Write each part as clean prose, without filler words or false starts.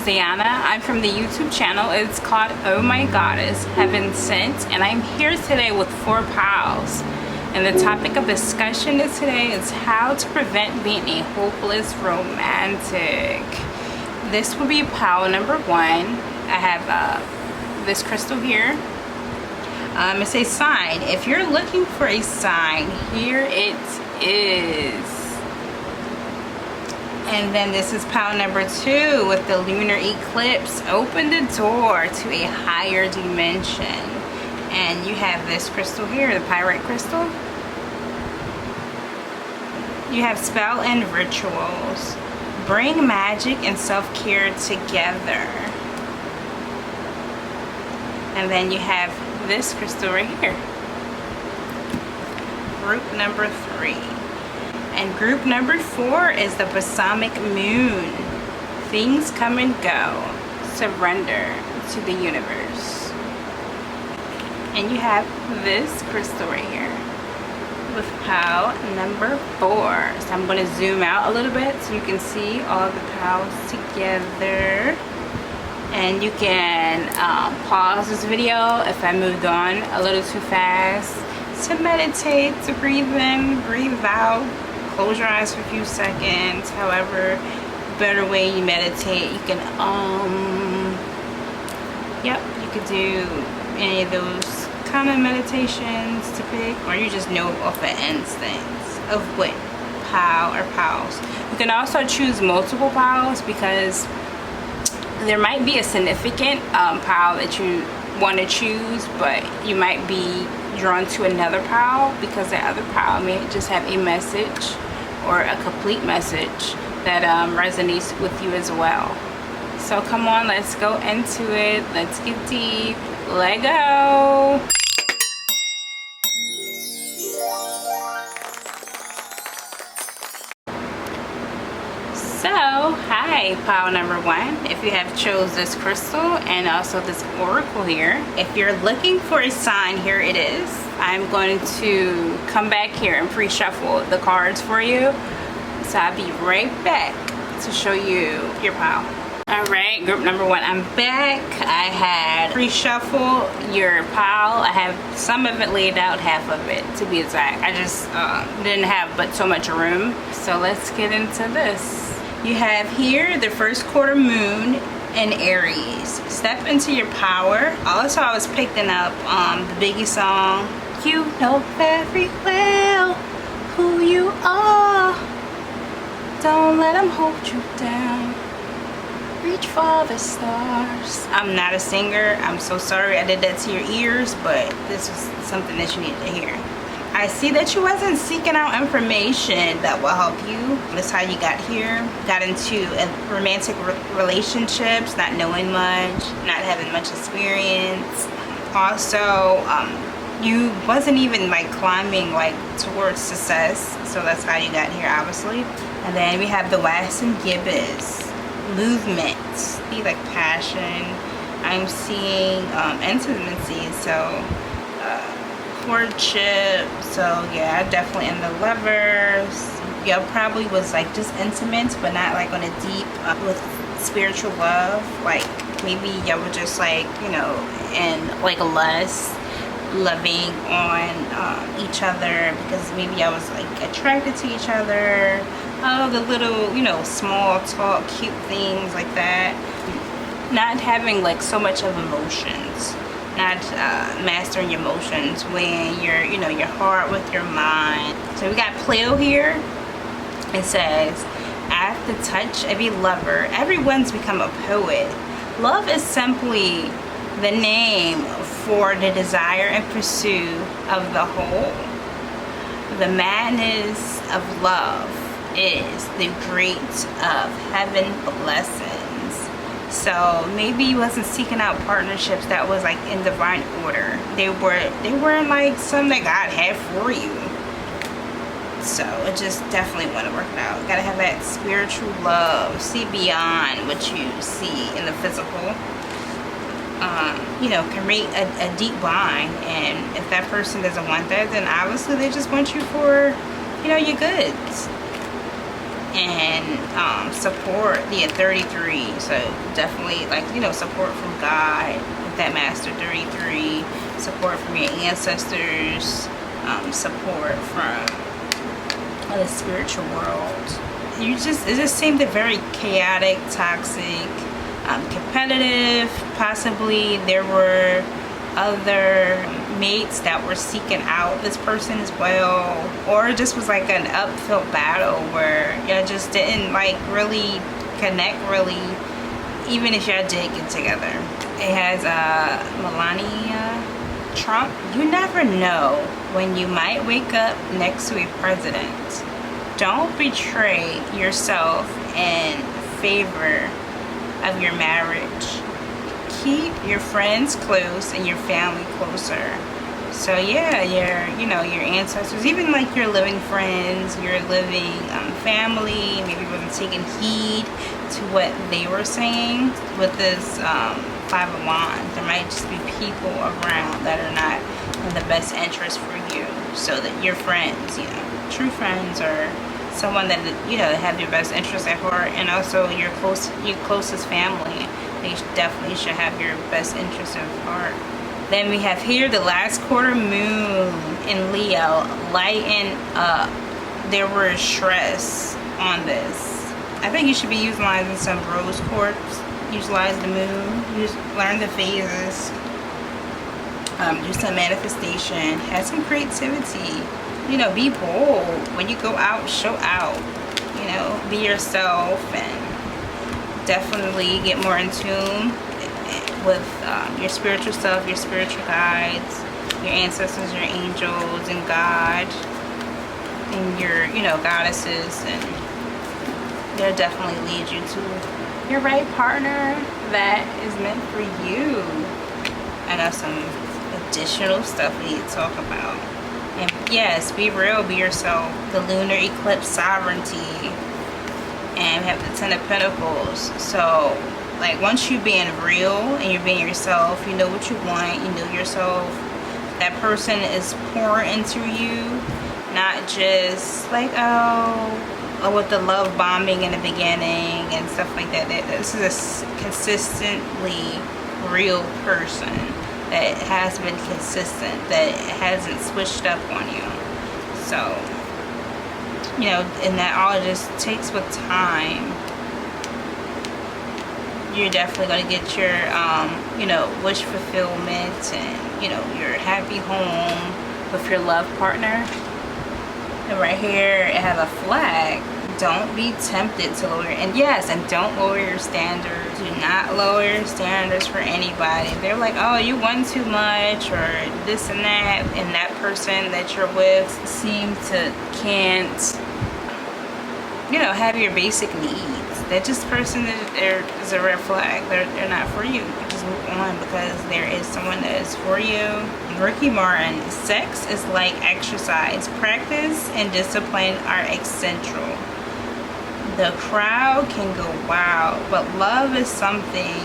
is Diana. I'm from the YouTube channel. It's called Oh My Goddess, Heaven Sent, and I'm here today with 4 pals. And the topic of discussion today is how to prevent being a hopeless romantic. This will be pal number 1. I have this crystal here. It's a sign. If you're looking for a sign, here it is. And then this is pile number 2 with the lunar eclipse. Open the door to a higher dimension. And you have this crystal here, the Pyrite crystal. You have spell and rituals. Bring magic and self-care together. And then you have this crystal right here. Group number 3. And group number 4 is the balsamic moon. Things come and go. Surrender to the universe. And you have this crystal right here with pile number 4. So I'm going to zoom out a little bit so you can see all the piles together. And you can pause this video if I moved on a little too fast, to meditate, to breathe in, breathe out. Close your eyes for a few seconds. However better way you meditate, you can you could do any of those kind of meditations to pick, or you just know off the instincts of what pile or piles. You can also choose multiple piles because there might be a significant pile that you want to choose, but you might be drawn to another pile because the other pile may just have a message or a complete message that resonates with you as well. So come on, let's go into it. Let's get deep. Let go. So, hi, pile number 1. If you have chose this crystal and also this oracle here, if you're looking for a sign, here it is. I'm going to come back here and pre-shuffle the cards for you. So I'll be right back to show you your pile. Alright, group number 1, I'm back. I had pre-shuffle your pile. I have some of it laid out, half of it to be exact. I just didn't have but so much room. So let's get into this. You have here the first quarter moon in Aries. Step into your power. Also, I was picking up the Biggie song. You know very well who you are. Don't let them hold you down. Reach for the stars. I'm not a singer. I'm so sorry I did that to your ears, but this was something that you needed to hear. I see that you wasn't seeking out information that will help you. That's how you got here. Got into romantic relationships, not knowing much, not having much experience. Also, you wasn't even like climbing like towards success. So that's how you got here, obviously. And then we have the wax and gibbous. Movement. See, like passion. I'm seeing intimacy. So courtship. So yeah, definitely in the lovers. Yeah, probably was like just intimate, but not like on a deep with spiritual love. Like maybe y'all were just like, you know, in like a lust, loving on each other because maybe y'all was like attracted to each other. Oh, the little, you know, small talk, cute things like that. Not having like so much of emotions. Not mastering your emotions when you're, you know, your heart with your mind. So we got Pleo here. It says, at the touch of a lover, everyone's become a poet. Love is simply the name for the desire and pursuit of the whole. The madness of love is the great of heaven blessings. So maybe you wasn't seeking out partnerships that was like in divine order. They weren't like something that God had for you. So it just definitely want to work out. Gotta have that spiritual love. See beyond what you see in the physical. You know, create a deep bond. And if that person doesn't want that, then obviously they just want you for, you know, your goods. and support the 33. So definitely, like, you know, support from God, that master 33, support from your ancestors, support from the spiritual world. It just seemed very chaotic, toxic, competitive. Possibly there were other mates that were seeking out this person as well, or it just was like an uphill battle where y'all just didn't like really connect, really, even if y'all did get together. It has Melania Trump. You never know when you might wake up next to a president. Don't betray yourself in favor of your marriage. Keep your friends close and your family closer. So yeah, your ancestors, even like your living friends, your living family, maybe wasn't taking heed to what they were saying with this Five of Wands. There might just be people around that are not in the best interest for you. So that your friends, true friends, or someone that have your best interest at heart, and also your closest family, they definitely should have your best interest at heart. Then we have here the last quarter moon in Leo. Lighten up. There was stress on this. I think you should be utilizing some rose quartz. Utilize the moon. Learn the phases. Do some manifestation. Have some creativity. Be bold. When you go out, show out. Be yourself, and definitely get more in tune with your spiritual self, your spiritual guides, your ancestors, your angels, and God, and your, goddesses, and they'll definitely lead you to your right partner that is meant for you. I got some additional stuff we need to talk about. And yes, be real, be yourself. The lunar eclipse sovereignty, and we have the Ten of Pentacles. So, like, once you're being real and you're being yourself, you know what you want, you know yourself, that person is pouring into you, not just like, with the love bombing in the beginning and stuff like that. This is a consistently real person that has been consistent, that hasn't switched up on you. So, and that all just takes with time. You're definitely going to get your, wish fulfillment, and, your happy home with your love partner. And right here, it has a flag. Don't be tempted to lower, and yes, and don't lower your standards. Do not lower your standards for anybody. They're like, oh, you want too much, or this and that person that you're with seem to can't, have your basic needs. That just person is a red flag. They're not for you. Just move on, because there is someone that is for you. Ricky Martin, sex is like exercise. Practice and discipline are essential. The crowd can go wild, but love is something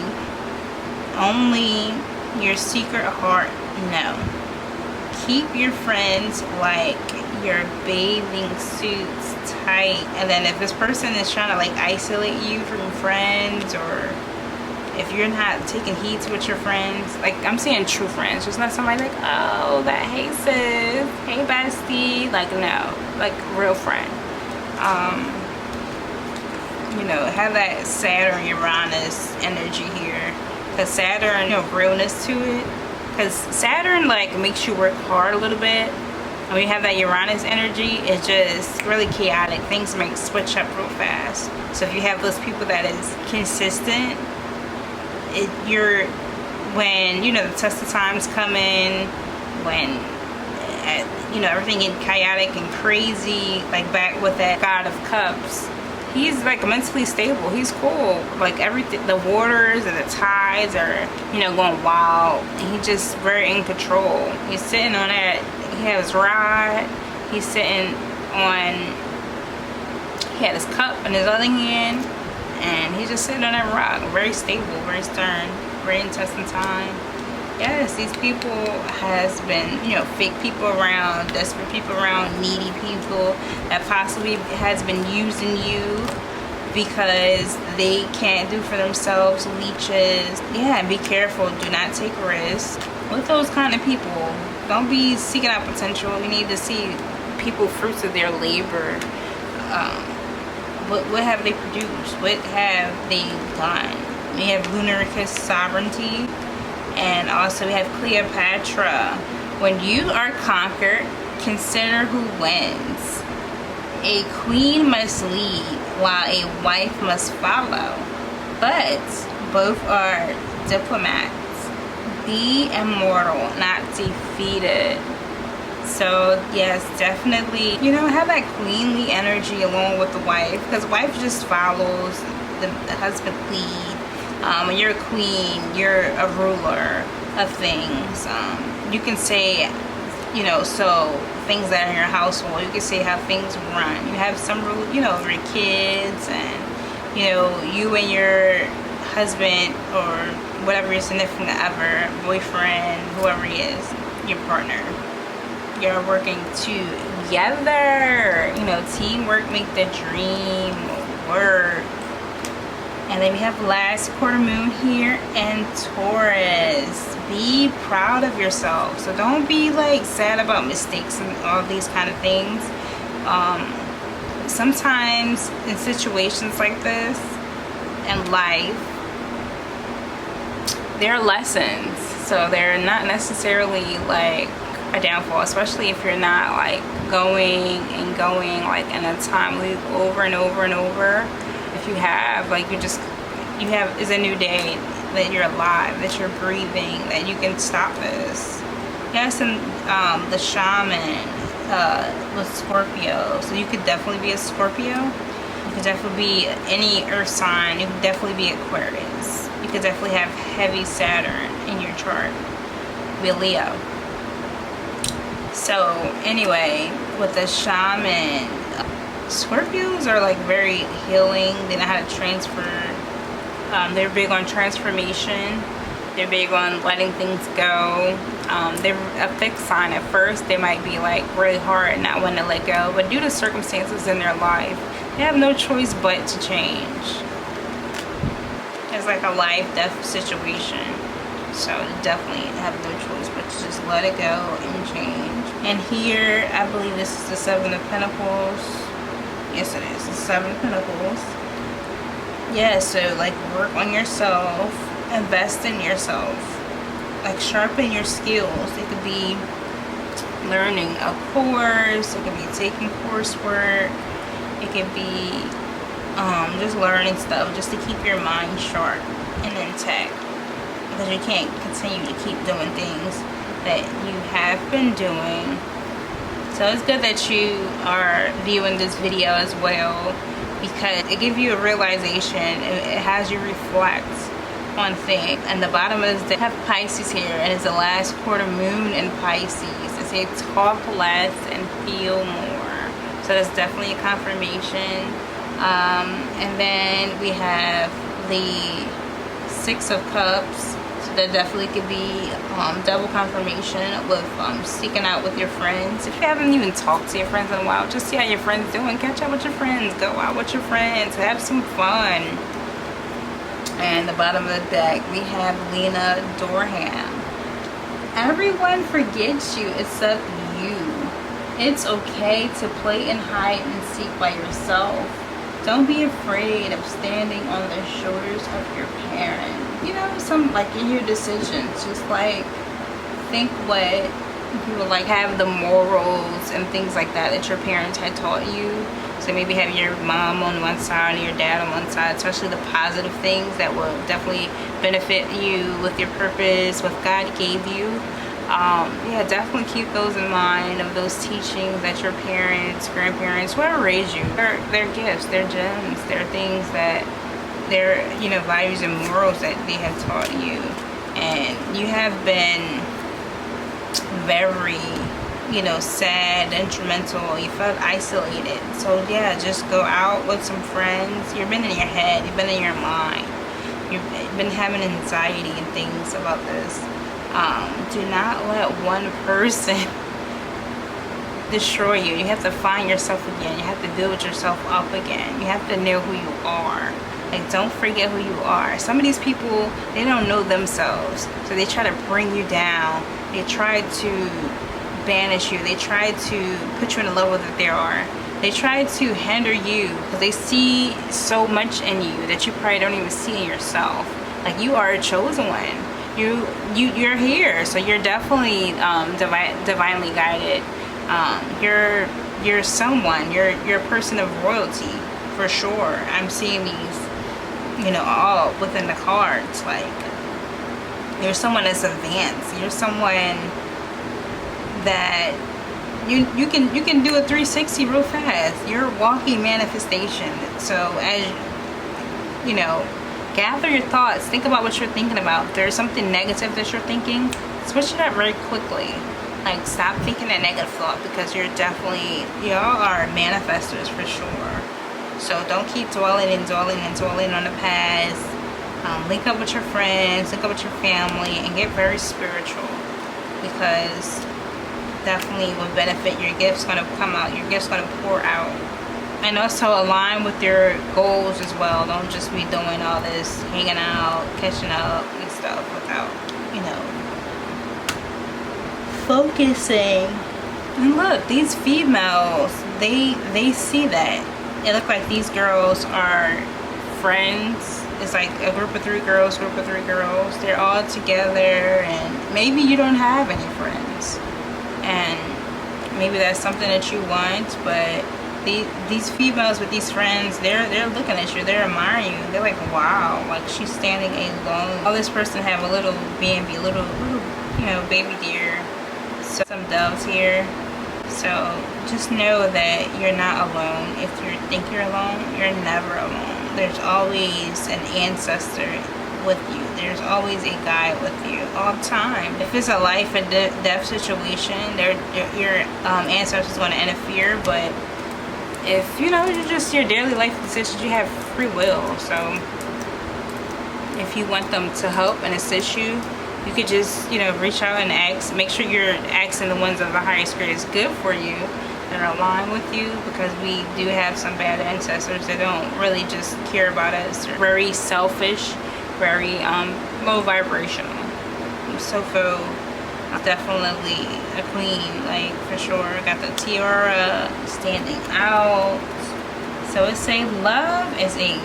only your secret heart knows. Keep your friends like your bathing suits tight. And then if this person is trying to like isolate you from friends, or if you're not taking heed to what your friends, like, I'm saying true friends, just not somebody like, oh, that, hey sis, hey bestie, like, no, like real friend. Have that Saturn Uranus energy here, because Saturn, realness to it, because Saturn like makes you work hard a little bit. And when you have that Uranus energy, it's just really chaotic. Things might switch up real fast. So if you have those people that is consistent, when the test of times come in, when everything getting chaotic and crazy, like back with that God of Cups, he's like mentally stable. He's cool. Like everything, the waters and the tides are, going wild. And he's just very in control. He's sitting on that. He has his rod. He's sitting on. He had his cup in his other hand, and he's just sitting on that rock. Very stable, very stern, very in testing time. Yes, these people has been, you know, fake people around, desperate people around, needy people that possibly has been using you because they can't do for themselves, leeches. Yeah, and be careful. Do not take risks with those kind of people. Don't be seeking out potential. You need to see people fruits of their labor. What have they produced? What have they done? We have Unakite sovereignty. And also we have Cleopatra. When you are conquered, consider who wins. A queen must lead while a wife must follow. But both are diplomats. Be immortal, not defeated. So yes, definitely, you know, have that queenly energy along with the wife, because wife just follows the husband lead. When you're a queen, you're a ruler of things. You can say, you know, so things that are in your household, you can say how things run. You have some rule, you know, your kids, and you know, you and your husband or whatever your significant other, boyfriend, whoever he is, your partner, you're working together. You know, teamwork make the dream work. And then we have last quarter moon here and Taurus. Be proud of yourself. So don't be like sad about mistakes and all these kind of things. Sometimes in situations like this in life, there are lessons. So they're not necessarily like a downfall, especially if you're not like going like in a time loop over and over and over. If you have, like, you have is a new day, that you're alive, that you're breathing, that you can stop this. Yes, and the shaman was Scorpio, so you could definitely be a Scorpio. You could definitely be any earth sign. You could definitely be Aquarius. You could definitely have heavy Saturn in your chart. Be a Leo. So anyway, with the shaman, Scorpios are like very healing. They know how to transfer. They're big on transformation. They're big on letting things go. They're a fixed sign. At first they might be like really hard and not wanting to let go, but due to circumstances in their life, they have no choice but to change. It's like a life-death situation. So definitely have no choice but to just let it go and change. And here, I believe this is the Seven of Pentacles. Yes, it is. The Seven of Pentacles. Yeah, so like work on yourself, invest in yourself, like sharpen your skills. It could be learning a course, it could be taking coursework, it could be just learning stuff just to keep your mind sharp and intact, because you can't continue to keep doing things that you have been doing. So it's good that you are viewing this video as well, because it gives you a realization. It has you reflect on things. And the bottom is they have Pisces here, and it's the last quarter moon in Pisces. They say talk less and feel more. So that's definitely a confirmation. And then we have the Six of Cups. That definitely could be double confirmation with seeking out with your friends. If you haven't even talked to your friends in a while, just see how your friends doing. Catch up with your friends. Go out with your friends. Have some fun. And the bottom of the deck, we have Lena Dorham. Everyone forgets you except you. It's okay to play and hide and seek by yourself. Don't be afraid of standing on the shoulders of your parents. You know, some like in your decisions, just like think what you would like, have the morals and things like that that your parents had taught you. So maybe have your mom on one side and your dad on one side, especially the positive things that will definitely benefit you with your purpose, what God gave you. Yeah, definitely keep those in mind, of those teachings that your parents, grandparents, whoever raised you, they're gifts, they're gems, they're things that they're, you know, values and morals that they have taught you. And you have been very, you know, sad, detrimental, you felt isolated. So yeah, just go out with some friends. You've been in your head, you've been in your mind, you've been having anxiety and things about this. Do not let one person destroy you. You have to find yourself again. You have to build yourself up again. You have to know who you are. Like, don't forget who you are. Some of these people, they don't know themselves, so they try to bring you down. They try to banish you. They try to put you in a level that they are. They try to hinder you because they see so much in you that you probably don't even see in yourself. Like, you are a chosen one. You're here, so you're definitely divinely guided. You're someone. You're a person of royalty for sure. I'm seeing these, you know, all within the cards. Like, you're someone that's advanced. You're someone that you can do a 360 real fast. You're walking manifestation. So as you know, gather your thoughts. Think about what you're thinking about. If there's something negative that you're thinking, switch it up very quickly. Like, stop thinking that negative thought, because y'all are manifestors for sure. So don't keep dwelling on the past. Link up with your friends, link up with your family, and get very spiritual, because definitely will benefit. Your gift's going to come out. Your gift's going to pour out. And also align with your goals as well. Don't just be doing all this hanging out, catching up and stuff without, you know, focusing. And look, these females, they see that. It look like these girls are friends. It's like a group of three girls. They're all together, and maybe you don't have any friends, and maybe that's something that you want. But these females with these friends, they're looking at you, they're admiring you. They're like, wow, like, she's standing alone. All this person have a little B&B, little you know, baby deer. So some doves here. So just know that you're not alone. If you think you're alone, you're never alone. There's always an ancestor with you. There's always a guide with you all the time. If it's a life and death situation, your ancestors is going to interfere. But if, you know, you're just your daily life decisions, you have free will. So if you want them to help and assist you, you could just, you know, reach out and ask. Make sure you're asking the ones of the highest grade is good for you, that are aligned with you, because we do have some bad ancestors that don't really just care about us. They're very selfish, very low vibrational. Sopho, definitely a queen, like, for sure. Got the tiara standing out. So it's saying love is a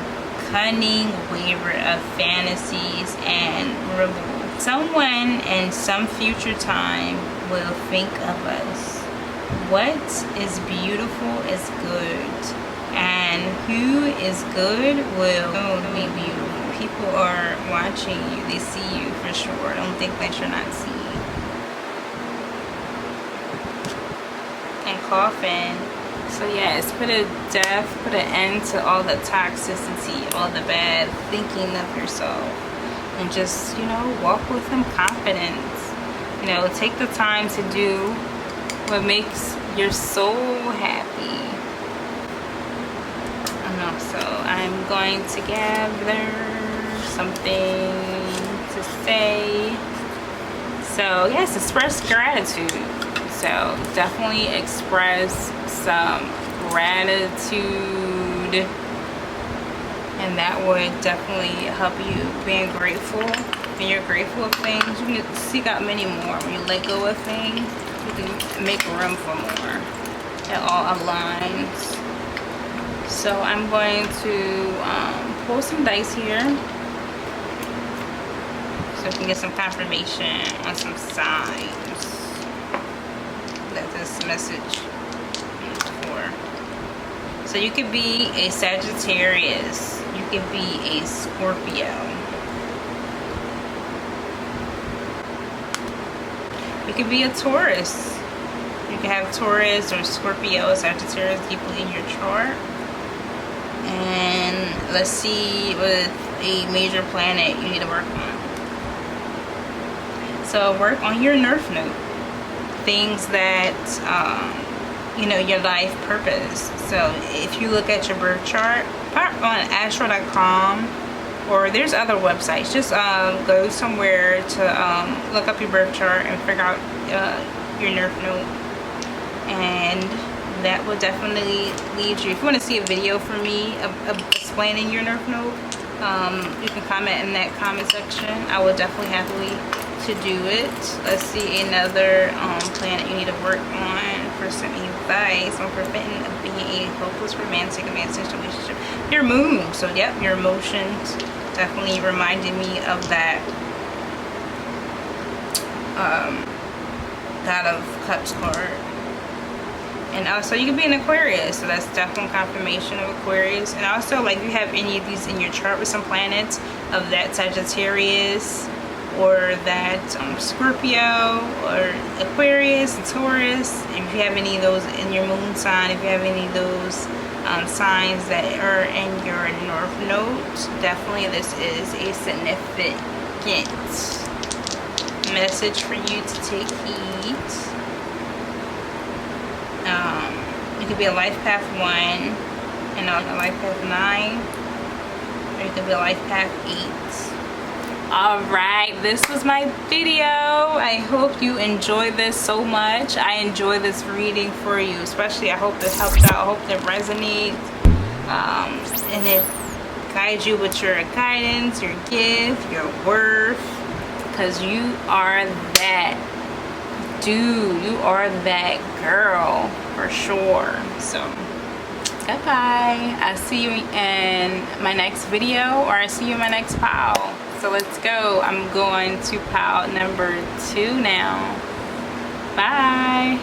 cunning weaver of fantasies and revolt. Someone in some future time will think of us. What is beautiful is good, and who is good will be beautiful. People are watching you. They see you for sure. Don't think that you're not seen. And coffin. So yes, put an end to all the toxicity, all the bad thinking of yourself, and just, you know, walk with some confidence. You know, take the time to do what makes your soul happy. So I'm going to gather something to say. So yes, express gratitude. So definitely express some gratitude, and that would definitely help you being grateful. When you're grateful of things, you can seek out many more. When you let go of things, you can make room for more. It all aligns. So I'm going to pull some dice here, so we can get some confirmation on some signs that this message is for. So you could be a Sagittarius, you could be a Scorpio, you could be a Taurus. You can have Taurus or Scorpio, Sagittarius deeply in your chart. And let's see, with a major planet you need to work on. So work on your Nerf note. Things that, you know, your life purpose. So if you look at your birth chart, on astro.com or there's other websites. Just go somewhere to look up your birth chart and figure out your nerve note, and that will definitely lead you. If you want to see a video from me of explaining your nerve note, you can comment in that comment section. I will definitely happily to do it. Let's see, another planet you need to work on for some advice on preventing of being a hopeless romantic relationship. Your moon. So yep, your emotions definitely reminded me of that God of Cups card. And also you can be an Aquarius, so that's definitely confirmation of Aquarius. And also, like, if you have any of these in your chart with some planets of that Sagittarius or that Scorpio or Aquarius and Taurus, if you have any of those in your moon sign, if you have any of those signs that are in your north node, definitely this is a significant message for you to take heed. It could be a life path 1 and a life path 9, or it could be a life path 8. Alright, this was my video. I hope you enjoyed this so much. I enjoy this reading for you, especially I hope this helps out. I hope it resonates and it guides you with your guidance, your gift, your worth, because you are that dude, you are that girl for sure. So goodbye. I'll see you in my next video, or I'll see you in my next pile. So let's go. I'm going to pile number 2 now. Bye.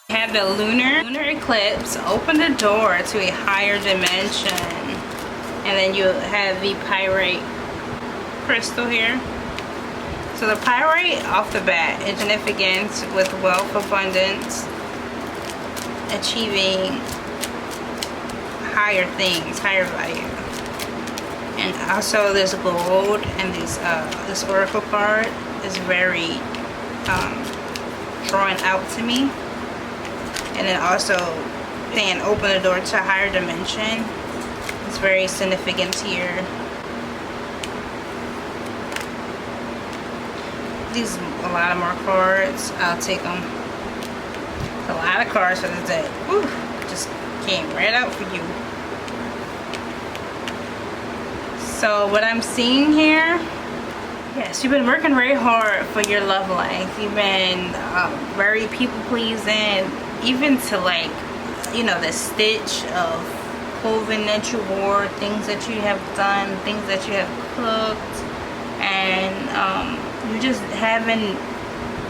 Have the lunar eclipse open the door to a higher dimension, and then you have the pyrite crystal here. So the pyrite off the bat is significant with wealth, abundance, achieving higher things, higher value. And also this gold and this oracle card is very drawing out to me. And then also saying open the door to a higher dimension. It's very significant here. These a lot of more cards. I'll take them. A lot of cards for this day. Whew, just came right out for you. So what I'm seeing here, yes, you've been working very hard for your love life. You've been very people pleasing. Even to, like, you know, the stitch of clothing that you wore, things that you have done, things that you have cooked, and you just having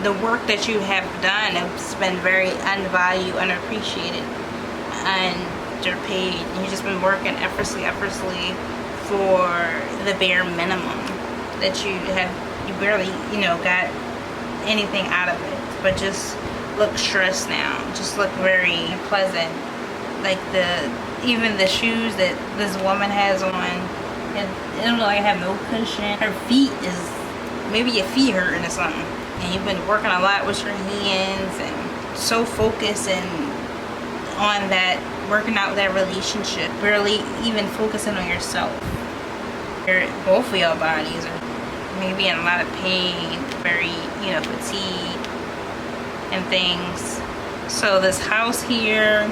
the work that you have done has been very unvalued, unappreciated, underpaid. And you've just been working effortlessly for the bare minimum that you barely, you know, got anything out of it, but just look stressed now, just look very pleasant. Like even the shoes that this woman has on, it don't look like I have no cushion. Her feet is, maybe your feet hurting or something. And you've been working a lot with your hands and so focused and on that, working out that relationship, barely even focusing on yourself. Both of your bodies are maybe in a lot of pain, very, you know, fatigued and things. So this house here,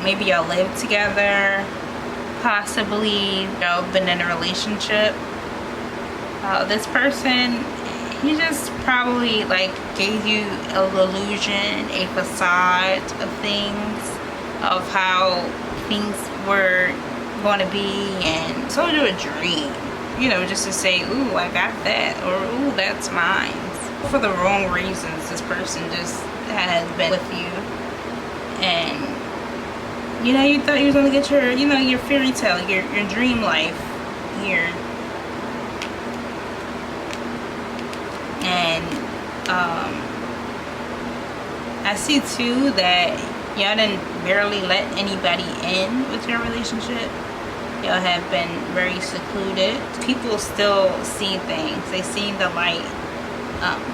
maybe y'all live together, possibly y'all been in a relationship. This person, he just probably like gave you an illusion, a facade of things, of how things were going to be, and told you a dream, you know, just to say, ooh, I got that, or ooh, that's mine. For the wrong reasons, this person just has been with you, and you know, you thought you was gonna get your, you know, your fairy tale, your dream life here, and I see too that y'all didn't barely let anybody in with your relationship. Y'all have been very secluded. People still see things. They see the light.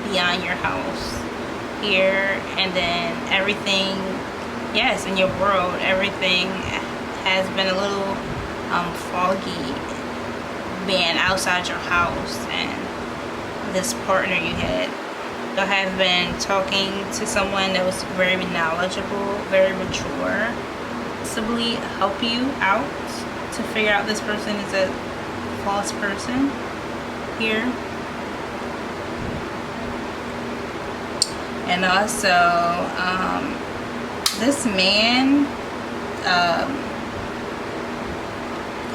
beyond your house here, and then everything, yes, in your world, everything has been a little foggy being outside your house. And this partner you had, you have been talking to someone that was very knowledgeable, very mature, possibly help you out to figure out this person is a false person here. And also this man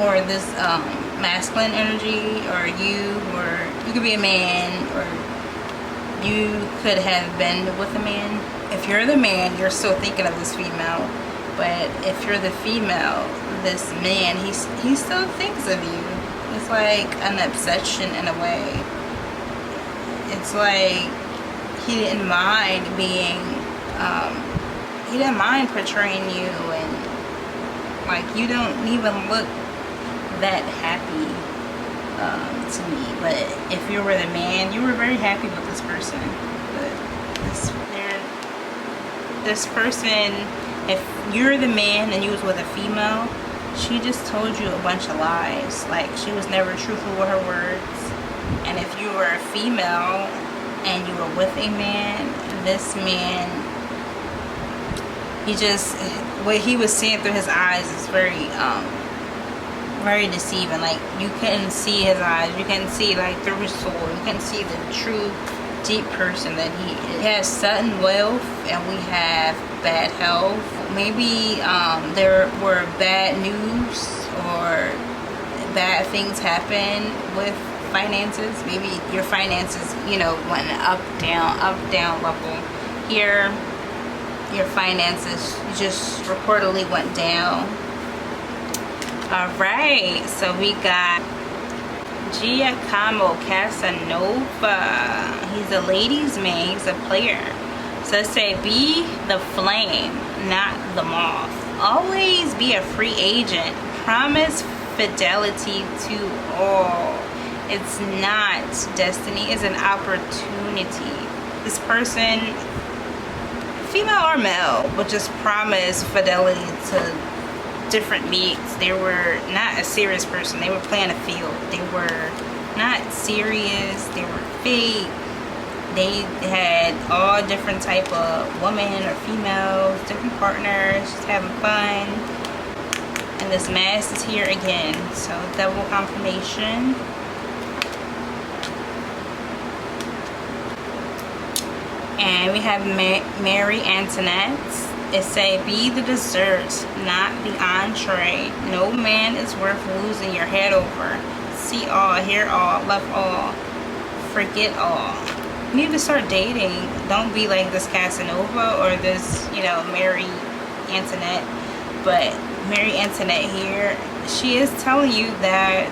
or this masculine energy, or you could be a man, or you could have been with a man. If you're the man, you're still thinking of this female. But if you're the female, this man, he still thinks of you. It's like an obsession in a way. It's like he didn't mind being, he didn't mind portraying you, and like you don't even look that happy to me. But if you were the man, you were very happy with this person. But this person, if you're the man and you was with a female, she just told you a bunch of lies. Like, she was never truthful with her words. And if you were a female and you were with a man, this man, what he was seeing through his eyes is very very deceiving. Like, you couldn't see his eyes, you couldn't see like through his soul, you couldn't see the true deep person that he is. He has sudden wealth, and we have bad health. Maybe there were bad news or bad things happen with finances. Maybe your finances, went up down level. Here, your finances just reportedly went down. All right, so we got Giacomo Casanova. He's a ladies' man, he's a player. So it say, be the flame, not the moth. Always be a free agent. Promise fidelity to all. It's not destiny, it's an opportunity. This person, female or male, would just promise fidelity to different meets. They were not a serious person. They were playing a field. They were not serious. They were fake. They had all different type of women or females, different partners, just having fun. And this mask is here again, so double confirmation. And we have Mary Antoinette. It say, be the dessert, not the entree. No man is worth losing your head over. See all, hear all, love all, forget all. You need to start dating. Don't be like this Casanova or this, Mary Antoinette. But Mary Antoinette here, she is telling you that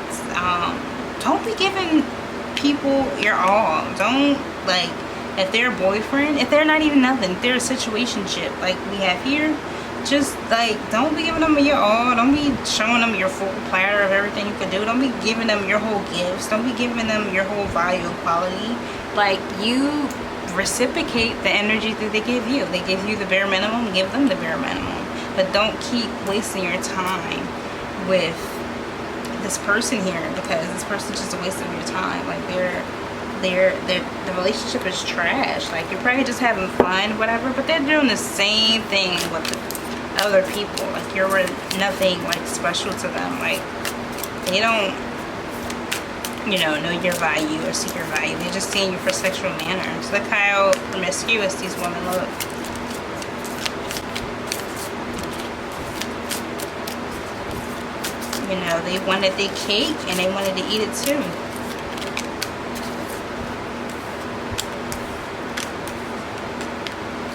don't be giving people your all. Don't, like, if they're a boyfriend, if they're not even nothing, if they're a situationship like we have here, just like, don't be giving them your all. Don't be showing them your full platter of everything you can do. Don't be giving them your whole gifts. Don't be giving them your whole value quality. Like, you reciprocate the energy that they give you. They give you the bare minimum, give them the bare minimum. But don't keep wasting your time with this person here, because this person's just a waste of your time. Like, the relationship is trash. Like, you're probably just having fun, whatever, but they're doing the same thing with other people. Like, you're nothing like special to them. Like, they don't know your value or see your value. They're just seeing you for sexual manners. Look how promiscuous these women look. They wanted their cake and they wanted to eat it too.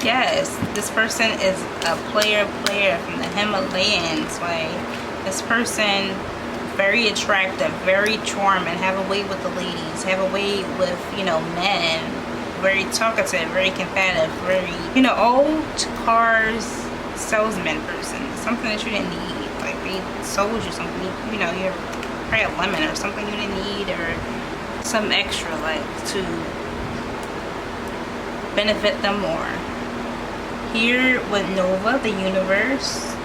Yes, this person is a player from the Himalayas. Like, this person, very attractive, very charming, have a way with the ladies, have a way with, men, very talkative, very combative, very, old cars salesman person, something that you didn't need. Like, they sold you something, you're probably a lemon or something you didn't need, or some extra, like, to benefit them more. Here with Nova, the universe,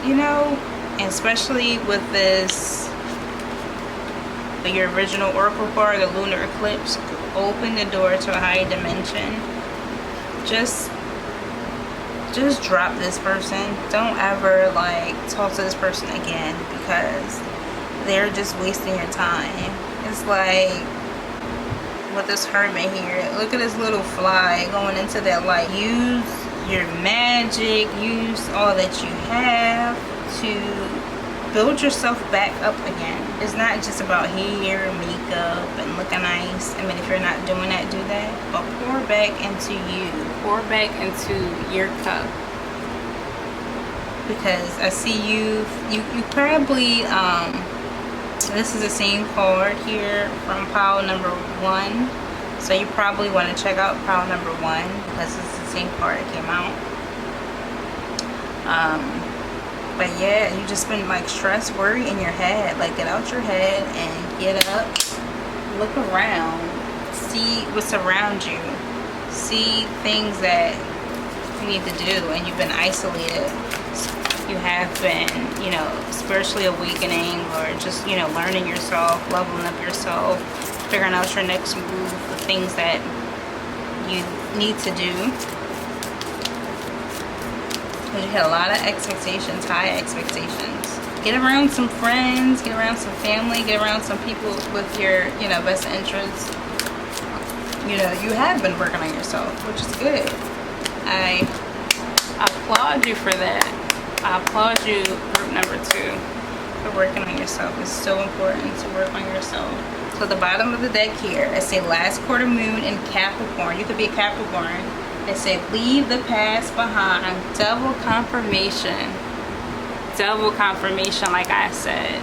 you know, and especially with this, your original oracle card, the lunar eclipse, open the door to a higher dimension. Just drop this person. Don't ever like talk to this person again, because they're just wasting your time. It's like with this hermit here, look at this little fly going into that light. Use your magic, use all that you have to build yourself back up again. It's not just about hair, makeup, and looking nice. I mean, if you're not doing that, do that. But pour back into you. Pour back into your cup. Because I see you probably, this is the same card here from pile number 1. So you probably want to check out pile number 1, because it's the same card that came out. But yeah, you just been like stress, worry in your head. Like, get out your head and get up, look around, see what's around you, see things that you need to do, and you've been isolated. You have been, you know, spiritually awakening, or just, you know, learning yourself, leveling up yourself, figuring out your next move, the things that you need to do. Because you had a lot of expectations, high expectations. Get around some friends, get around some family, get around some people with your, you know, best interests. You know, you have been working on yourself, which is good. I applaud you for that. I applaud you, group number 2, for working on yourself. It's so important to work on yourself. So the bottom of the deck here, I say last quarter moon in Capricorn. You could be a Capricorn. It said leave the past behind. Double confirmation. Double confirmation, like I said.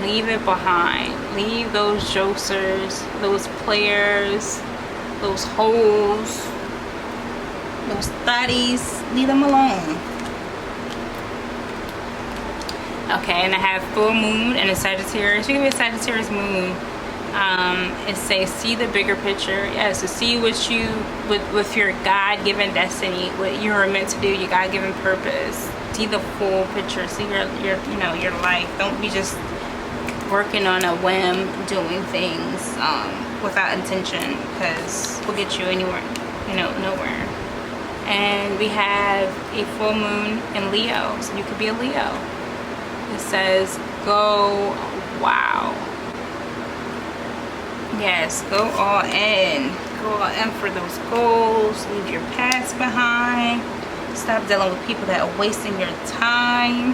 Leave it behind. Leave those jokesters, those players, those hoes, those thotties. Leave them alone. Okay, and I have full moon and a Sagittarius. You can be a Sagittarius moon. It says see the bigger picture. Yeah, so see what you with your God-given destiny, what you were meant to do, your God-given purpose. See the full picture. See your you know, your life. Don't be just working on a whim, doing things without intention, because we'll get you anywhere, you know, nowhere. And we have a full moon in Leo, so you could be a Leo. It says go wow. Yes, go all in. Go all in for those goals. Leave your past behind. Stop dealing with people that are wasting your time.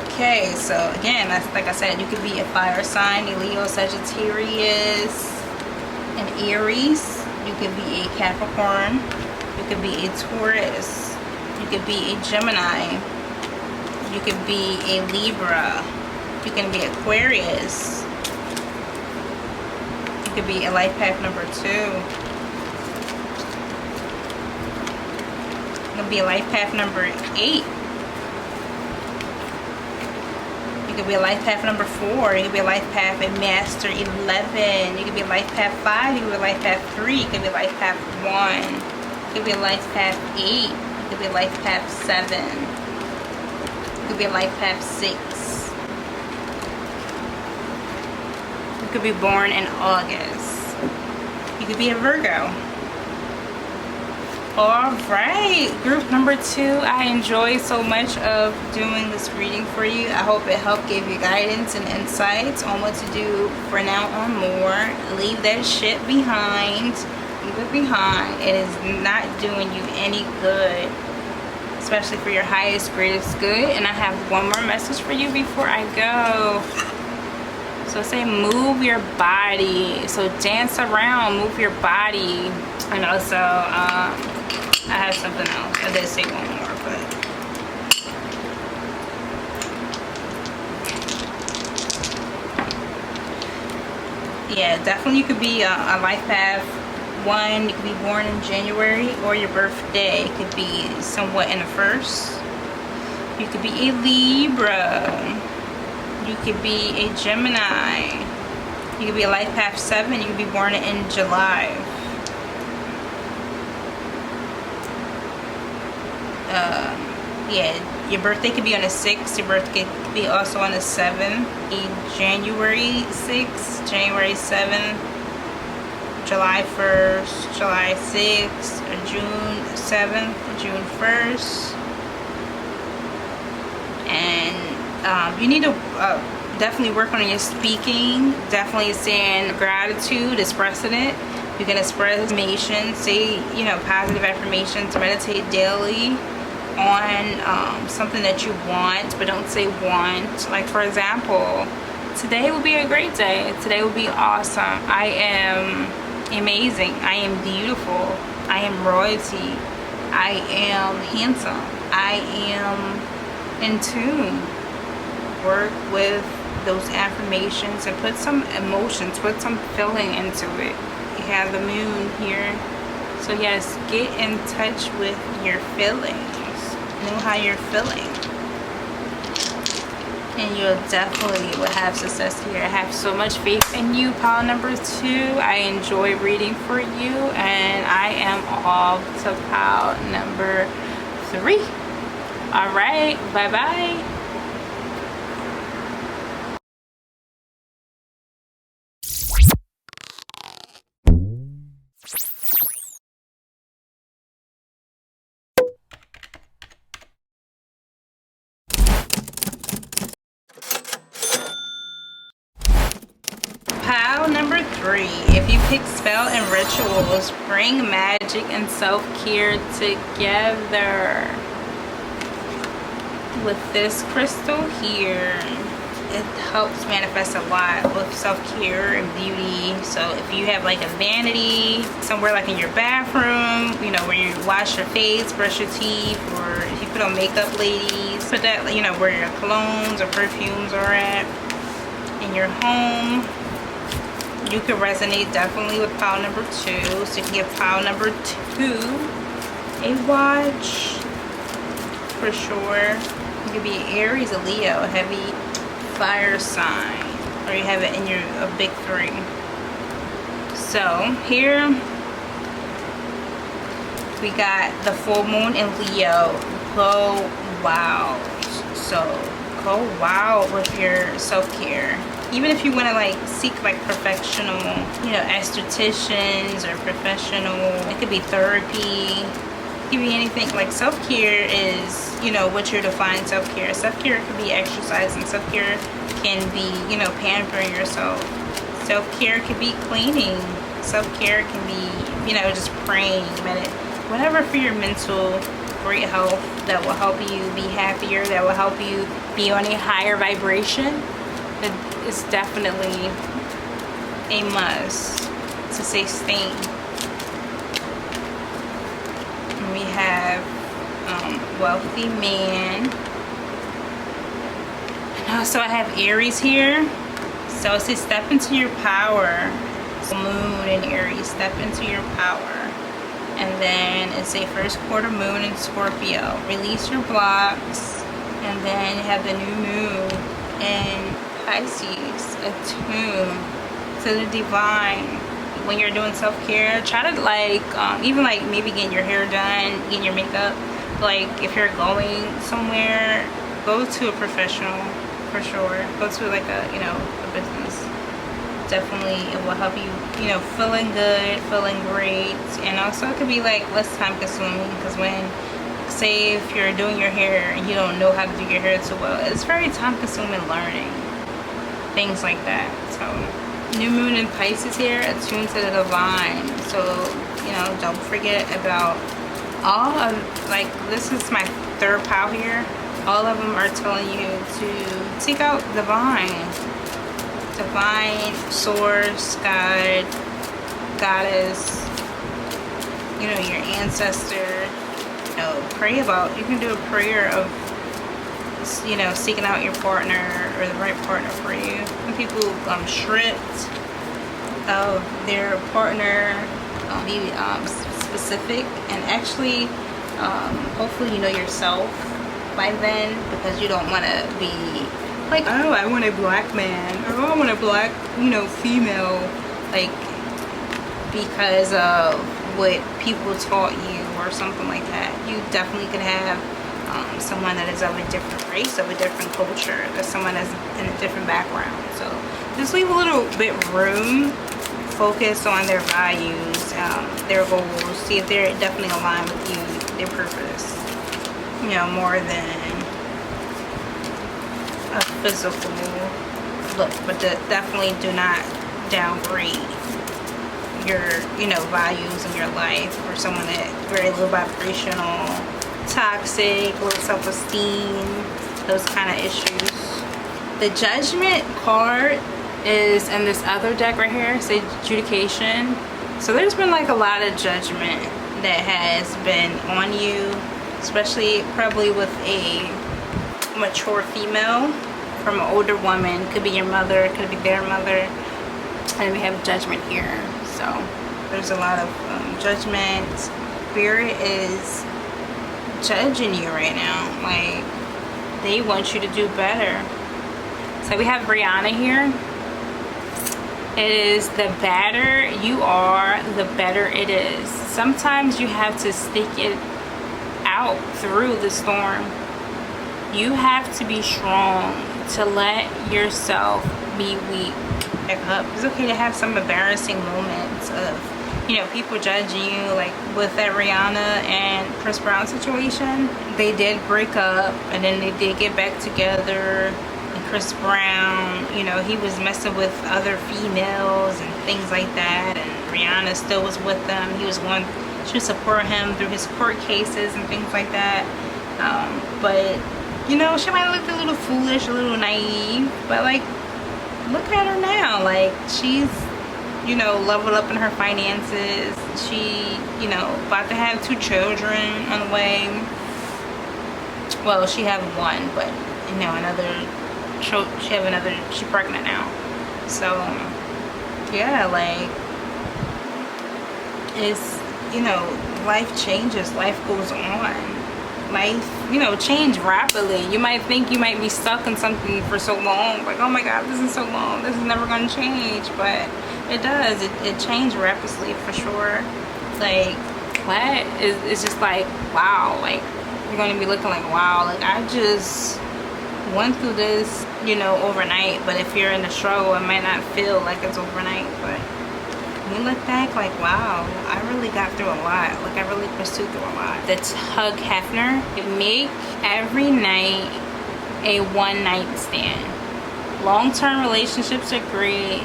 Okay, so again, that's, like I said, you could be a fire sign, a Leo, Sagittarius, an Aries. You could be a Capricorn. You could be a Taurus. You could be a Gemini. You could be a Libra. You can be Aquarius. You could be a life path number 2. You could be a life path number 8. You could be a life path number 4. You could be a life path in Master 11. You could be a life path 5. You could be a life path 3. You could be a life path 1. You could be a life path 8. You could be a life path 7. You could be a life path 6. You could be born in August. You could be a Virgo. Alright, group number 2, I enjoyed so much of doing this reading for you. I hope it helped, gave you guidance and insights on what to do from now on more. Leave that shit behind. Leave it behind. It is not doing you any good, especially for your highest, greatest good. And I have one more message for you before I go. So say move your body. So dance around, move your body. And also, I have something else. I did say one more, but yeah, definitely you could be a life path 1. You could be born in January, or your birthday could be somewhat in the 1st. You could be a Libra. You could be a Gemini. You could be a life path 7. You could be born in July. Yeah, your birthday could be on the 6th. Your birthday could be also on the 7th. January 6th, January 7th, July 1st, July 6th, or June 7th, June 1st. And you need to definitely work on your speaking. Definitely saying gratitude, expressing it. You can express affirmations, say, you know, positive affirmations, meditate daily on something that you want, but don't say want. Like, for example, today will be a great day. Today will be awesome. I am amazing. I am beautiful. I am royalty. I am handsome. I am in tune. Work with those affirmations and put some emotions, put some feeling into it. You have the moon here. So yes, get in touch with your feelings. Know how you're feeling. And you'll definitely will have success here. I have so much faith in you, pile number 2. I enjoy reading for you. And I am off to pile number 3. Alright, bye-bye. Pile number 3. If you pick spell and rituals, bring magic and self-care together. With this crystal here, it helps manifest a lot with self-care and beauty. So if you have like a vanity somewhere like in your bathroom, you know, where you wash your face, brush your teeth, or if you put on makeup, ladies, put that, you know, where your colognes or perfumes are at. In your home, you could resonate definitely with pile number 2. So you can give pile number 2 a watch for sure. You could be Aries, a Leo, a heavy fire sign, or you have it in your a big 3. So here we got the full moon in Leo. Go wild. So go wild with your self-care. Even if you want to like seek like professional, you know, estheticians or professional, it could be therapy, it could be anything. Like self-care is, you know, what you're defining self-care. Self-care could be exercising. Self-care can be, you know, pampering yourself. Self-care could be cleaning. Self-care can be, you know, just praying, whatever for your mental great health that will help you be happier, that will help you be on a higher vibration. It's definitely a must to sustain. And we have wealthy man. And also I have Aries here. So it says step into your power. So moon in Aries, step into your power. And then it's a first quarter moon in Scorpio. Release your blocks. And then you have the new moon in Pisces, attune to the divine. When you're doing self-care, try to like even like maybe getting your hair done, getting your makeup, like if you're going somewhere, go to a professional for sure. Go to like a, you know, a business. Definitely it will help you, you know, feeling good, feeling great. And also it could be like less time consuming, because when, say if you're doing your hair and you don't know how to do your hair too well, it's very time consuming learning things like that. So new moon in Pisces here, attuned to the divine. So, you know, don't forget about all of, like, this is my 3rd pile here. All of them are telling you to seek out divine source, God, goddess, you know, your ancestor. You know, pray about, you can do a prayer of, you know, seeking out your partner or the right partner for you. When people stripped of their partner, be specific, and actually hopefully you know yourself by then, because you don't want to be like, oh, I want a black man, or oh, I want a black, you know, female, like, because of what people taught you or something like that. You definitely could have someone that is of a different race, of a different culture, that someone that's in a different background. So just leave a little bit room, focus on their values, their goals, see if they're definitely aligned with you, their purpose, you know, more than a physical look. But definitely do not downgrade your, you know, values in your life for someone that very low vibrational, toxic, low self-esteem, those kind of issues. The Judgment card is in this other deck right here. It's adjudication. So there's been like a lot of judgment that has been on you, especially probably with a mature female from an older woman. Could be your mother, could be their mother. And we have judgment here. So there's a lot of judgment. Spirit is judging you right now. Like, they want you to do better. So we have Brianna here. It is the better you are, the better it is. Sometimes you have to stick it out through the storm. You have to be strong to let yourself be weak. It's okay to have some embarrassing moments of, you know, people judging you, like with that Rihanna and Chris Brown situation. They did break up and then they did get back together. And Chris Brown, you know, he was messing with other females and things like that, and Rihanna still was with them. He was going to support him through his court cases and things like that. But, you know, she might have looked a little foolish, a little naive, but like, look at her now. Like, she's, you know, leveled up in her finances. She, you know, about to have 2 children on the way. Well, she have 1, but, you know, she's pregnant now. So, yeah, like, it's, you know, life changes, life goes on. Life, you know, change rapidly. You might think you might be stuck in something for so long, like, oh my god, this is so long, this is never going to change. But it does. It changed rapidly for sure. Like, what? It's just like, wow. Like, you're going to be looking like, wow, like, I just went through this, you know, overnight. But if you're in the struggle, it might not feel like it's overnight. But when you look back, like, wow, I really got through a lot. Like, I really pursued through a lot. The Hug Hefner. Make every night a one-night stand. Long-term relationships are great,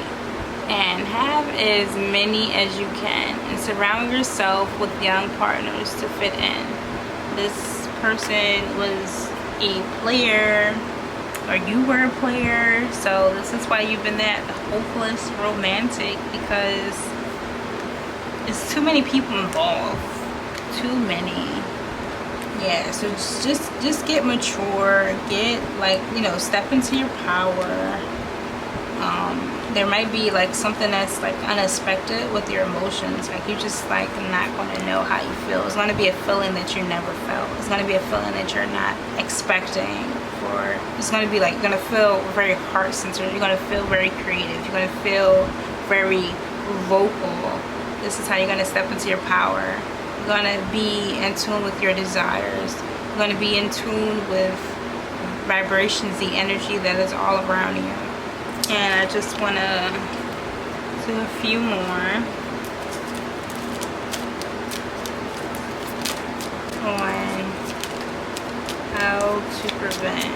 and have as many as you can, and surround yourself with young partners to fit in. This person was a player, or you were a player, so this is why you've been that hopeless romantic, because it's too many people involved. Too many. Yeah, so just get mature, get, like, you know, step into your power. There might be like something that's like unexpected with your emotions. Like, you're just like not going to know how you feel. It's going to be a feeling that you never felt. It's going to be a feeling that you're not expecting. Or it's going to be like, you're going to feel very heart-centered. You're going to feel very creative. You're going to feel very vocal. This is how you're going to step into your power. You're going to be in tune with your desires. You're going to be in tune with vibrations, the energy that is all around you. And I just want to do a few more on how to prevent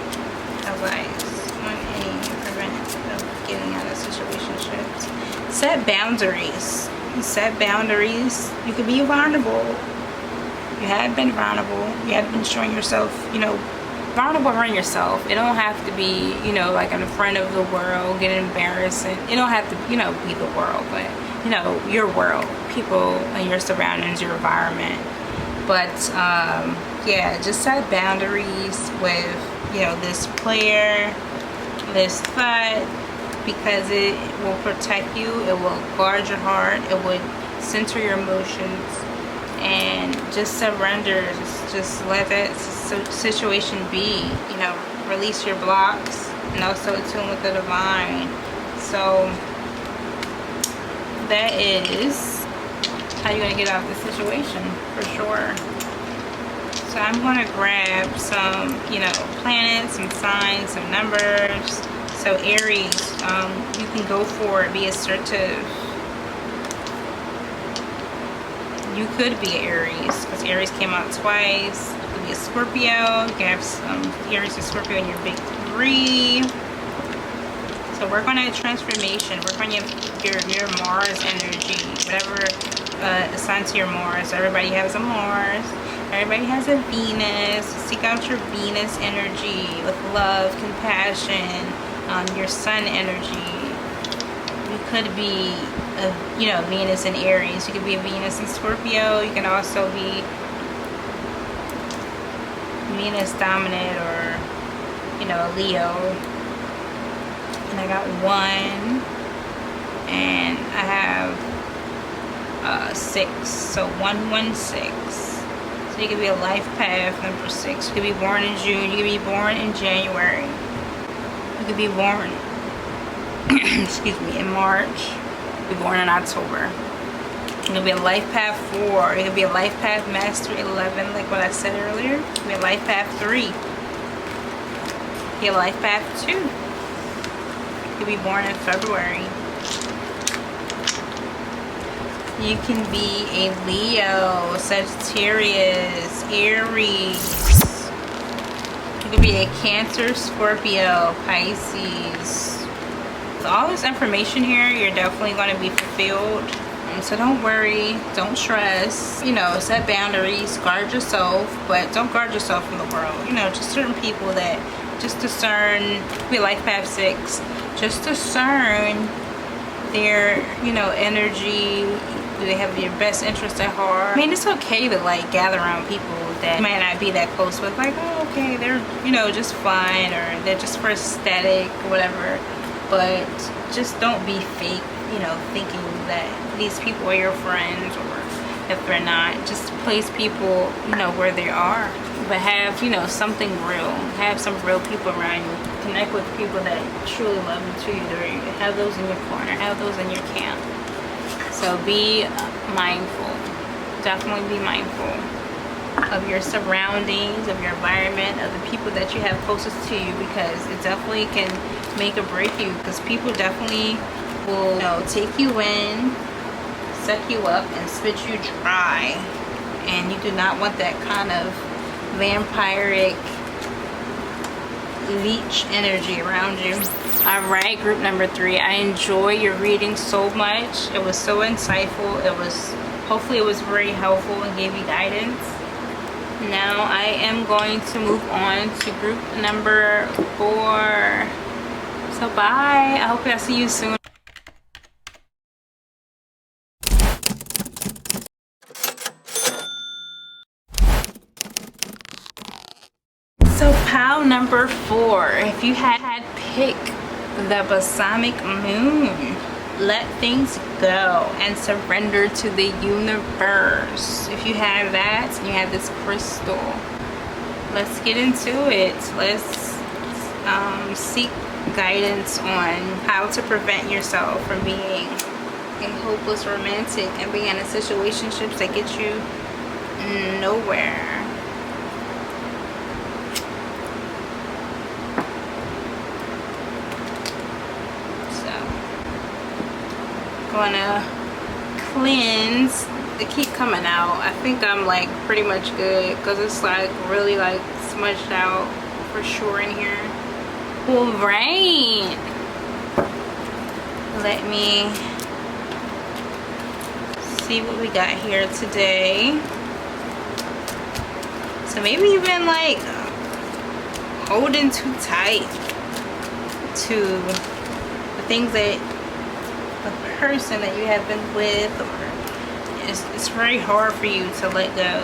advice on any prevent of getting out of situationships. Set boundaries. Set boundaries. You could be vulnerable. You had been vulnerable. You had been showing yourself, you know, vulnerable around yourself. It don't have to be, you know, like in front of the world, get embarrassing. It don't have to, you know, be the world, but, you know, your world, people and your surroundings, your environment. But yeah, just set boundaries with, you know, this player, this thought, because it will protect you, it will guard your heart, it would center your emotions, and just surrender. Just let that situation be. You know, release your blocks, and also attune with the divine. So that is how you're gonna get out of the situation for sure. So I'm gonna grab some, you know, planets, some signs, some numbers. So Aries, you can go for it, be assertive. You could be Aries, because Aries came out twice. You could be a Scorpio. You can have some Aries and Scorpio in your big three. So work on that transformation. Work on your Mars energy. Whatever assigned to your Mars. Everybody has a Mars. Everybody has a Venus. Seek out your Venus energy with love, compassion, your Sun energy. You could be you know, Venus and Aries. You could be a Venus and Scorpio. You can also be Venus dominant, or, you know, a Leo. And I got 1, and I have 6, so 116. So you could be a life path number 6. You could be born in June. You could be born in January. You could be born excuse me, in March. Be born in October. It could be a life path 4. It could be a life path master 11, like what I said earlier. It could be a life path 3. It could be a life path 2. You could be born in February. You can be a Leo, Sagittarius, Aries. You could be a Cancer, Scorpio, Pisces. All this information here, you're definitely going to be fulfilled. So don't worry, don't stress, you know, set boundaries, guard yourself, but don't guard yourself from the world. You know, just certain people that just discern, be life path 6, just discern their, you know, energy. Do they have your best interest at heart? I mean, it's okay to like gather around people that you might not be that close with, like, oh, okay, they're, you know, just fun, or they're just for aesthetic or whatever. But just don't be fake, you know, thinking that these people are your friends, or if they're not, just place people, you know, where they are. But have, you know, something real. Have some real people around you. Connect with people that truly love you, treat you dirty. Have those in your corner. Have those in your camp. So be mindful. Definitely be mindful of your surroundings, of your environment, of the people that you have closest to you, because it definitely can make or break you, because people definitely will, you know, take you in, suck you up, and spit you dry, and you do not want that kind of vampiric leech energy around you. All right, group number 3, I enjoy your reading so much. It was so insightful. It was, hopefully it was very helpful and gave you guidance. Now I am going to move on to group number 4. So bye. I hope I'll see you soon. So pile number 4. If you had picked the balsamic moon, let things go and surrender to the universe. If you have that and you have this crystal, let's get into it. Let's seek guidance on how to prevent yourself from being a hopeless romantic and being in situationships that get you nowhere. Gonna cleanse. They keep coming out. I think I'm like pretty much good, because it's like really like smudged out for sure in here. All right, let me see what we got here today. So maybe you've been like holding too tight to the things that the person that you have been with, or it's very hard for you to let go,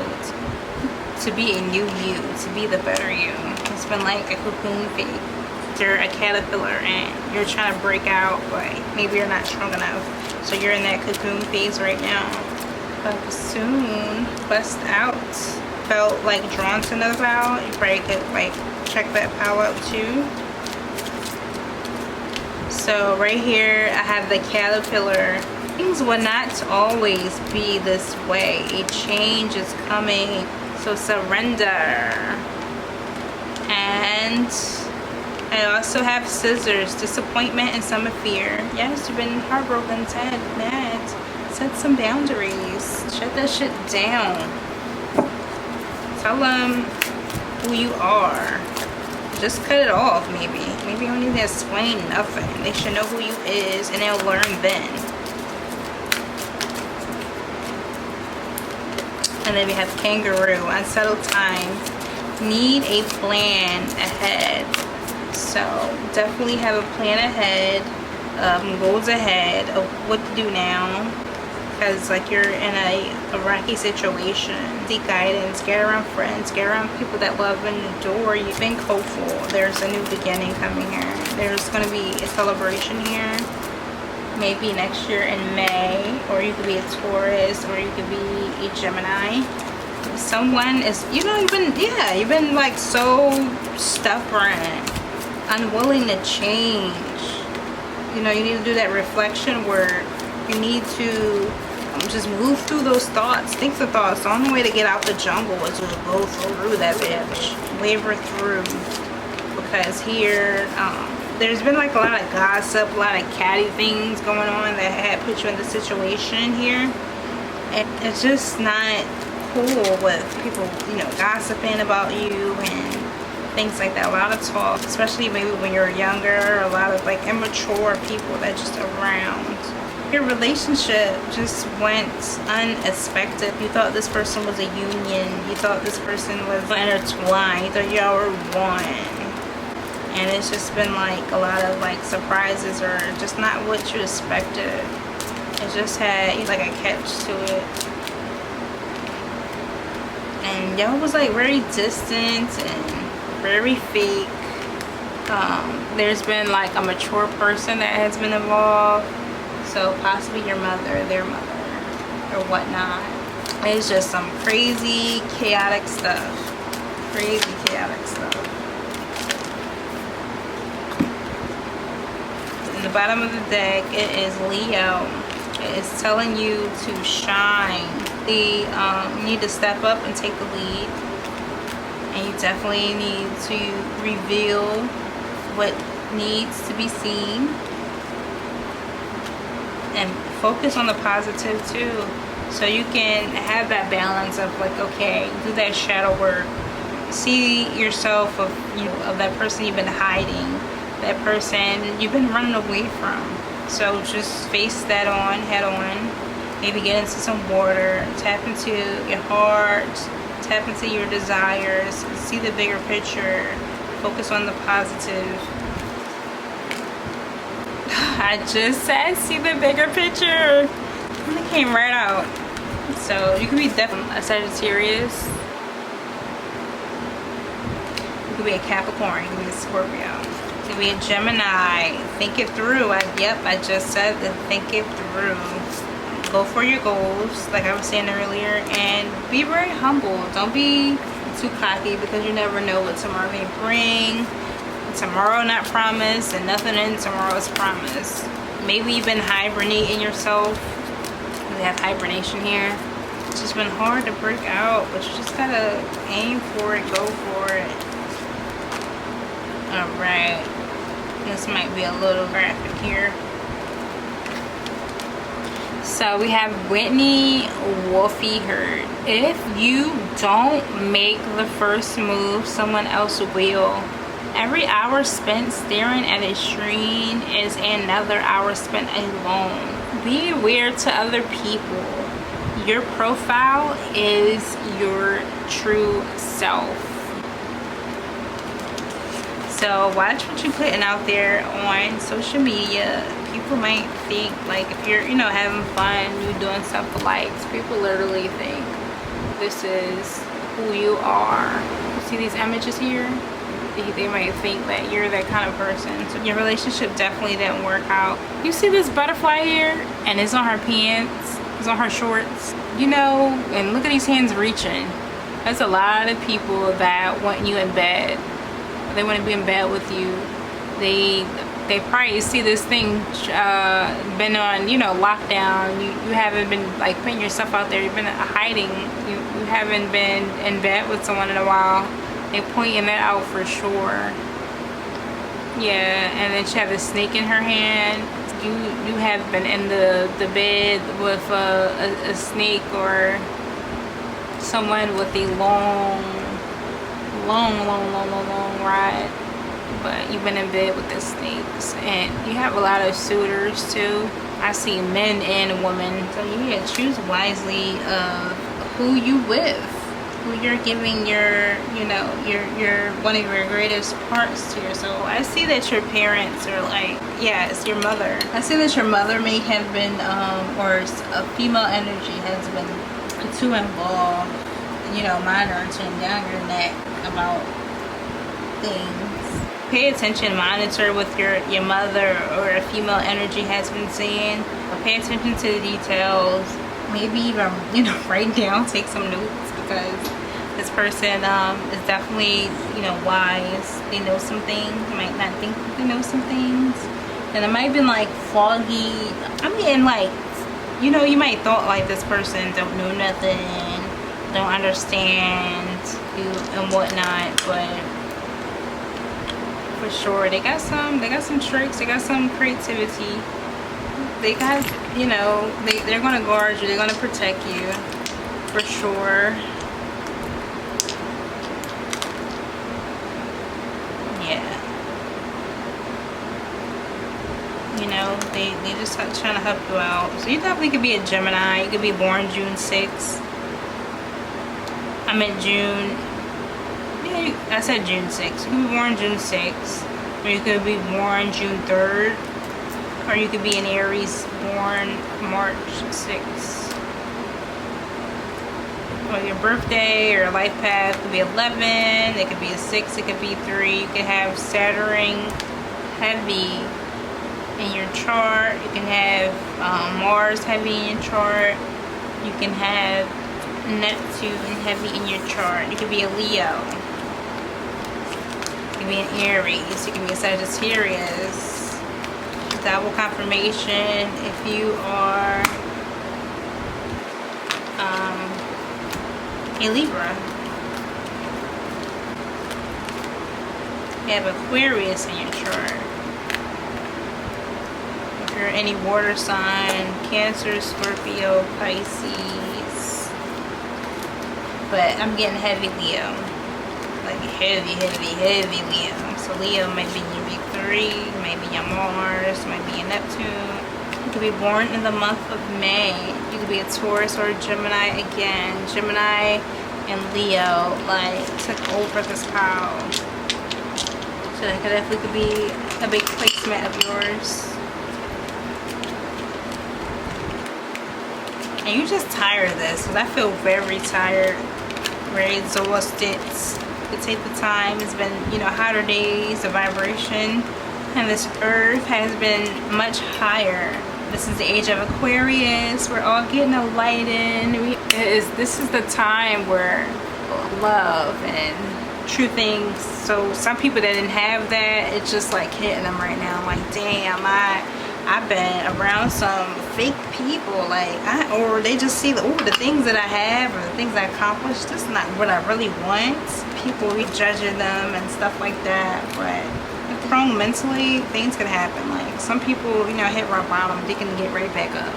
to be a new you, to be the better you. It's been like a cocoon phase. You're a caterpillar and you're trying to break out, but maybe you're not strong enough. So you're in that cocoon phase right now. But soon, bust out. Felt like drawn to another pile. You probably could like check that pile out too. So right here I have the caterpillar. Things will not always be this way. A change is coming. So surrender. And I also have scissors, disappointment and some fear. Yes, you've been heartbroken, sad, mad. Set some boundaries. Shut that shit down. Tell them who you are. Just cut it off, maybe. Maybe you don't need to explain nothing. They should know who you is and they'll learn then. And then we have kangaroo, unsettled times. Need a plan ahead. So definitely have a plan ahead, goals ahead of what to do now. Because like you're in a rocky situation. Seek guidance, get around friends, get around people that love and adore you. Think hopeful. There's a new beginning coming here. There's going to be a celebration here. Maybe next year in May. Or you could be a Taurus, or you could be a Gemini. Someone is, you know, you've been like so stubborn, unwilling to change. You know, you need to do that reflection work. You need to just move through those thoughts. Think the thoughts. The only way to get out the jungle is to go through that bitch. Waver through. Because here, there's been like a lot of gossip, a lot of catty things going on that had put you in the situation here. And it's just not cool with people, you know, gossiping about you and things like that. A lot of talk, especially maybe when you're younger. A lot of like immature people that just around. Your relationship just went unexpected. You thought this person was a union. You thought this person was intertwined. You thought y'all were one. And it's just been like a lot of like surprises or just not what you expected. It just had like a catch to it. And y'all was like very distant and very fake. There's been like a mature person that has been involved. So possibly your mother, their mother, or whatnot. It's just some crazy, chaotic stuff. Crazy, chaotic stuff. In the bottom of the deck, it is Leo. It is telling you to shine. You need to step up and take the lead. And you definitely need to reveal what needs to be seen. And focus on the positive too, so you can have that balance of like, okay, do that shadow work, see yourself of, you know, of that person you've been hiding, that person you've been running away from. So just face that on head on. Maybe get into some water, tap into your heart, tap into your desires, see the bigger picture, focus on the positive. I just said see the bigger picture, and it came right out. So you could be definitely a Sagittarius, you could be a Capricorn, you could be a Scorpio, you could be a Gemini. Think it through. I just said that. Think it through. Go for your goals, like I was saying earlier, and be very humble. Don't be too cocky, because you never know what tomorrow may bring. Tomorrow not promised, and nothing in tomorrow is promised. Maybe you've been hibernating yourself. We have hibernation here. It's just been hard to break out, but you just gotta aim for it, go for it. Alright, this might be a little graphic here. So we have Whitney Wolfie Herd. If you don't make the first move, someone else will. Every hour spent staring at a screen is another hour spent alone. Be aware to other people. Your profile is your true self. So watch what you're putting out there on social media. People might think, like, if you're, you know, having fun, you're doing stuff for likes, people literally think this is who you are. You see these images here? They might think that you're that kind of person. So your relationship definitely didn't work out. You see this butterfly here, and it's on her pants, it's on her shorts, you know, and look at these hands reaching. There's a lot of people that want you in bed. They want to be in bed with you. They they probably see this thing been on, you know, lockdown. You haven't been like putting yourself out there. You've been hiding. You haven't been in bed with someone in a while. They pointing that out for sure. Yeah, and then she had a snake in her hand. You have been in the bed with a snake or someone with a long ride. But you've been in bed with the snakes, and you have a lot of suitors too. I see men and women, so you gotta choose wisely of who you with, who you're giving your, you know, your one of your greatest parts to. So I see that your parents are like, yeah, it's your mother. I see that your mother may have been, or a female energy has been too involved, you know, monitoring younger than that about things. Pay attention, monitor with your mother or a female energy has been saying. Pay attention to the details. Maybe even, you know, write down, take some notes, because this person is definitely, you know, wise. They know some things. You might not think they know some things. And it might have been like foggy. I mean, like, you know, you might thought like this person don't know nothing, don't understand you and whatnot, but for sure they got some tricks, they got some creativity, they got, you know, they're gonna guard you, they're gonna protect you for sure. Yeah, you know, they just trying to help you out. So you definitely could be a Gemini. You could be born June 6th. I meant June. Yeah, I said June 6th. You could be born June 6th, or you could be born June 3rd, or you could be an Aries born March 6th. Or your birthday or life path could be 11. It could be a 6. It could be 3. You could have Saturn heavy in your chart. You can have Mars heavy in your chart. You can have Neptune heavy in your chart. You could be a Leo. You could be an Aries. You could be a Sagittarius. Double confirmation if you are a Libra. You have Aquarius in your chart. If you're any water sign, Cancer, Scorpio, Pisces. But I'm getting heavy Leo. Like heavy Leo. So Leo might be your big 3, maybe your Mars, might be your Neptune. You could be born in the month of May. You could be a Taurus or a Gemini again. Gemini and Leo like took over this house. So that could be a big placement of yours. And you're just tired of this, because I feel very tired, very exhausted. You take the time. It's been, you know, hotter days, the vibration, and this earth has been much higher. This is the age of Aquarius. We're all getting enlightened. This is the time where love and true things. So some people that didn't have that, it's just like hitting them right now. Like, damn, I've been around some fake people, like, or they just see the things that I have or the things I accomplished. This is not what I really want. People be judging them and stuff like that, but if wrong mentally, things can happen. Like, some people, you know, hit rock bottom, they can get right back up.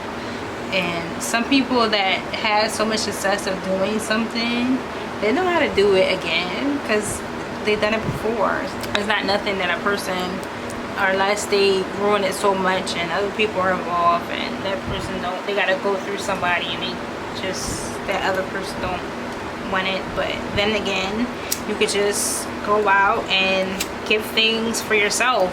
And some people that had so much success of doing something, they know how to do it again because they've done it before. It's not nothing that a person, or unless they ruin it so much and other people are involved and that person they gotta go through somebody and they just, that other person don't want it. But then again, you could just go out and give things for yourself.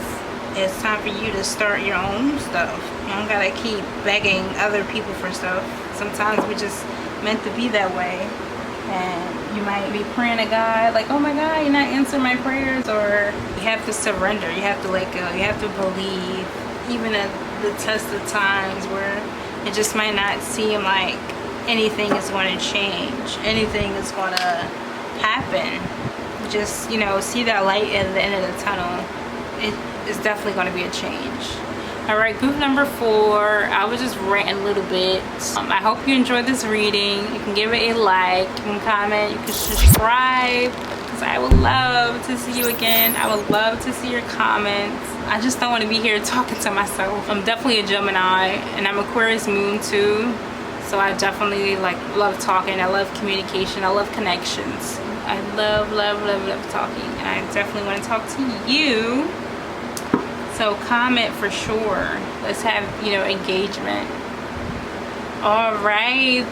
It's time for you to start your own stuff. You don't gotta keep begging other people for stuff. Sometimes we just meant to be that way. And you might be praying to God, like, oh my God, you're not answering my prayers. Or you have to surrender, you have to let go, you have to believe. Even at the test of times where it just might not seem like anything is going to change, anything is going to happen. Just, you know, see that light at the end of the tunnel. it's definitely going to be a change. All right, group number 4, I was just ranting a little bit. I hope you enjoyed this reading. You can give it a like, you can comment, you can subscribe, because I would love to see you again. I would love to see your comments. I just don't want to be here talking to myself. I'm definitely a Gemini, and I'm Aquarius moon too. So I definitely like love talking. I love communication. I love connections. I love talking, and I definitely want to talk to you. So comment for sure. Let's have, you know, engagement. All right,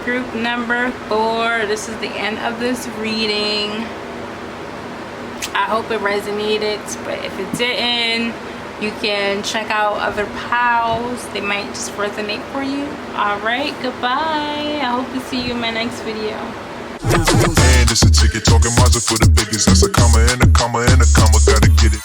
group number 4. This is the end of this reading. I hope it resonated, but if it didn't, you can check out other pals. They might just resonate for you. All right, goodbye. I hope to see you in my next video. And it's a ticket talking Mazda for the biggest. That's a comma and a comma and a comma. Gotta get it.